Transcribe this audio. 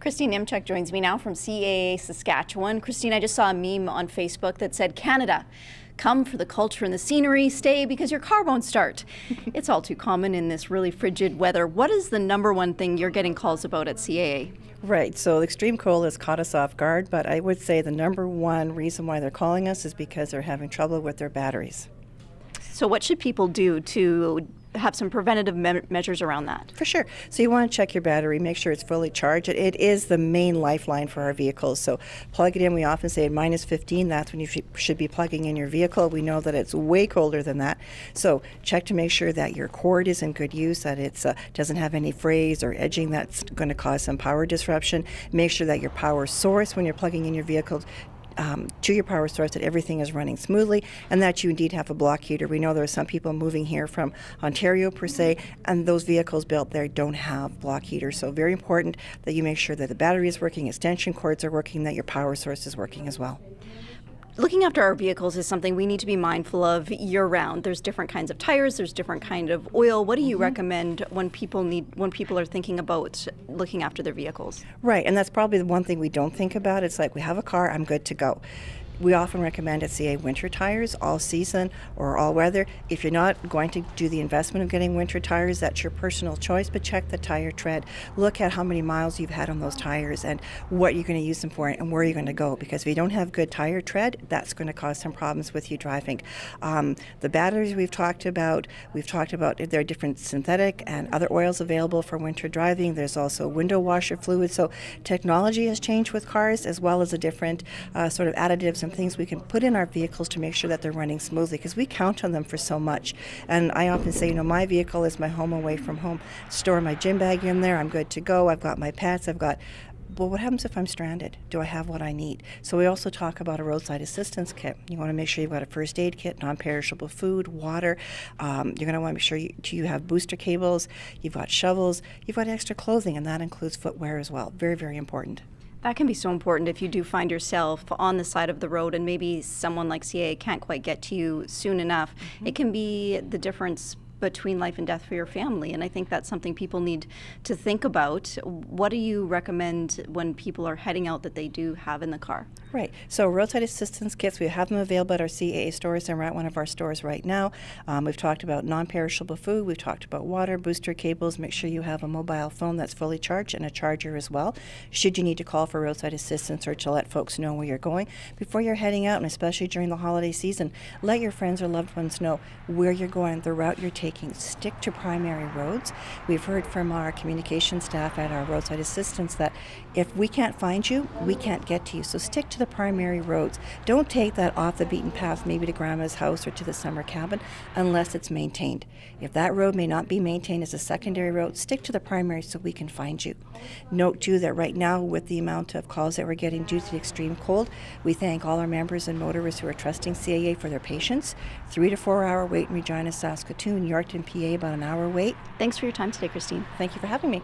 Christine Nimchuk joins me now from CAA Saskatchewan. Christine, I just saw a meme on Facebook that said, Canada, come for the culture and the scenery, stay because your car won't start. It's all too common in this really frigid weather. What is the number one thing you're getting calls about at CAA? Right, so extreme cold has caught us off guard, but I would say the number one reason why they're calling us is because they're having trouble with their batteries. So what should people do to have some preventative measures around that? For sure. So you want to check your battery, make sure it's fully charged. It is the main lifeline for our vehicles. So plug it in. We often say at minus 15, that's when you should be plugging in your vehicle. We know that it's way colder than that. So check to make sure that your cord is in good use, that it doesn't have any frays or edging that's going to cause some power disruption. Make sure that your power source when you're plugging in your vehicle to your power source, that everything is running smoothly, and that you indeed have a block heater. We know there are some people moving here from Ontario per se, and those vehicles built there don't have block heaters. So very important that you make sure that the battery is working, extension cords are working, that your power source is working as well. Looking after our vehicles is something we need to be mindful of year-round. There's different kinds of tires, there's different kind of oil. What do you recommend when people are thinking about looking after their vehicles? Right, and that's probably the one thing we don't think about. It's like, we have a car, I'm good to go. We often recommend at CA winter tires, all season or all weather. If you're not going to do the investment of getting winter tires, that's your personal choice, but check the tire tread. Look at how many miles you've had on those tires and what you're going to use them for and where you're going to go, because if you don't have good tire tread, that's going to cause some problems with you driving. The batteries we've talked about there are different synthetic and other oils available for winter driving. There's also window washer fluid. So technology has changed with cars, as well as the different sort of additives and things we can put in our vehicles to make sure that they're running smoothly, because we count on them for so much. And I often say, my vehicle is my home away from home. Store my gym bag in there, I'm good to go. I've got my pets, well, what happens if I'm stranded? Do I have what I need? So we also talk about a roadside assistance kit. You want to make sure you've got a first aid kit, non-perishable food, water. You're going to want to make sure you have booster cables, you've got shovels, you've got extra clothing, and that includes footwear as well. Very, very important. That can be so important if you do find yourself on the side of the road and maybe someone like CA can't quite get to you soon enough. It can be the difference between life and death for your family, and I think that's something people need to think about. What do you recommend when people are heading out that they do have in the car? Right, so roadside assistance kits, we have them available at our CAA stores, and we're at one of our stores right now. We've talked about non-perishable food, we've talked about water, booster cables. Make sure you have a mobile phone that's fully charged and a charger as well, should you need to call for roadside assistance or to let folks know where you're going. Before you're heading out, and especially during the holiday season, let your friends or loved ones know where you're going, the route you're taking. Stick to primary roads. We've heard from our communication staff at our roadside assistance that if we can't find you, we can't get to you. So stick to the primary roads. Don't take that off the beaten path, maybe to grandma's house or to the summer cabin, unless it's maintained. If that road may not be maintained as a secondary road, stick to the primary so we can find you. Note too that right now, with the amount of calls that we're getting due to the extreme cold, we thank all our members and motorists who are trusting CAA for their patience. 3 to 4 hour wait in Regina, Saskatoon, Yorkton, PA, about an hour wait. Thanks for your time today, Christine. Thank you for having me.